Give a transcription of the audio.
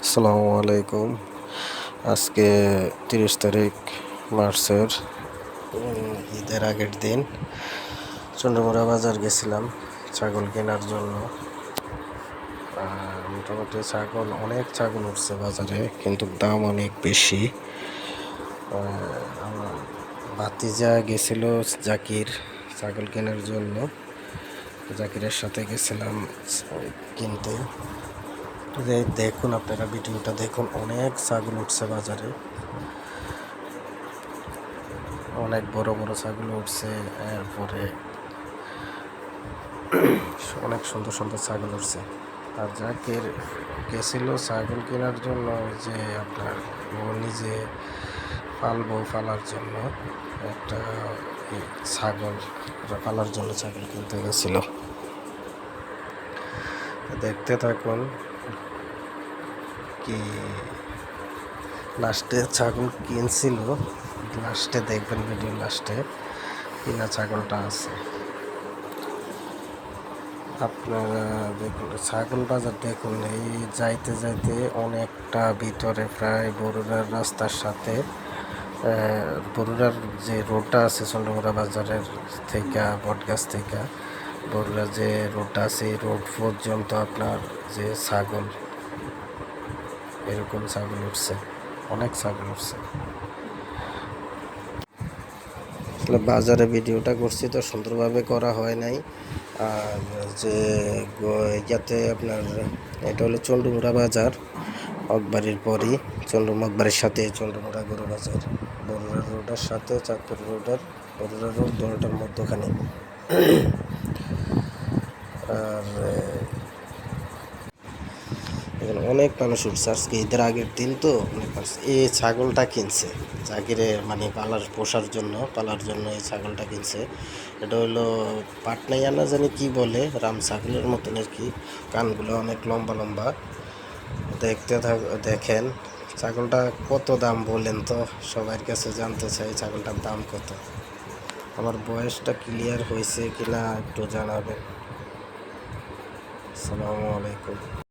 আসসালামু আলাইকুম। আজকে 30 তারিখ মার্চের ঈদের আগের দিন চন্দ্রমুড়া বাজার গেছিলাম ছাগল কেনার জন্য। মোটামুটি অনেক ছাগল উঠছে বাজারে, কিন্তু দাম অনেক বেশি। আমার ভাতিজা গেছিল জাকির ছাগল কেনার জন্য, জাকিরের সাথে গেছিলাম কিনতে। দেখুন, আপনারা ভিডিওটা দেখুন, অনেক ছাগল উঠছে বাজারে, অনেক বড় বড় ছাগল উঠছে। এরপরে অনেক সুন্দর সুন্দর ছাগল উঠছে। আর জাকির গেছিল ছাগল কেনার জন্য, যে আপনার ও নিজে পালার জন্য একটা ছাগল পালার জন্য ছাগল কিনতে গেছিল। দেখতে থাকুন কি লাস্টে ছাগল কিনছিল, লাস্টে দেখবেন, ভিডিও লাস্টে কিনা ছাগলটা আছে। আপনারা দেখুন ছাগল বাজার, দেখুন এই যাইতে যাইতে অনেকটা ভিতরে, প্রায় বরুড়ার রাস্তার সাথে, বরুড়ার যে রোডটা আছে চন্দ্রমুড়া বাজারের থেকে, বটগাছ থেকে বরুড়া যে রোডটা আছে, এই রোড পর্যন্ত আপনার যে ছাগল, এরকম ছাগল উঠছে, অনেক ছাগল উঠছে। বাজারে ভিডিওটা করছি তো সুন্দরভাবে করা হয় নাই। আর যে ইয়াতে আপনার, এটা হলো চন্দ্রমুড়া বাজার, অকবাড়ির পরই অকবাড়ির সাথে চন্দ্রমুড়া গরু বাজার, বরুড়া রোডের সাথে চাঁদপুর রোডের, বরুড়া রোড দুটোটার মধ্যখানে। আর এখানে অনেক মানুষ উঠছে আজকে ঈদের আগের দিন, তো অনেক মানুষ এই ছাগলটা কিনছে জাকিরে, মানে পোষার জন্য, পালার জন্য এই ছাগলটা কিনছে। এটা হলো পাটনাইয়া না জানি কি বলে, রাম ছাগলের মতন আর কি, কানগুলো অনেক লম্বা লম্বা। দেখেন ছাগলটা কত দাম বলেন তো, সবার কাছে জানতে চাই ছাগলটার দাম কত। আমার বয়সটা ক্লিয়ার হয়েছে কিনা একটু জানাবেন। আসসালামু আলাইকুম।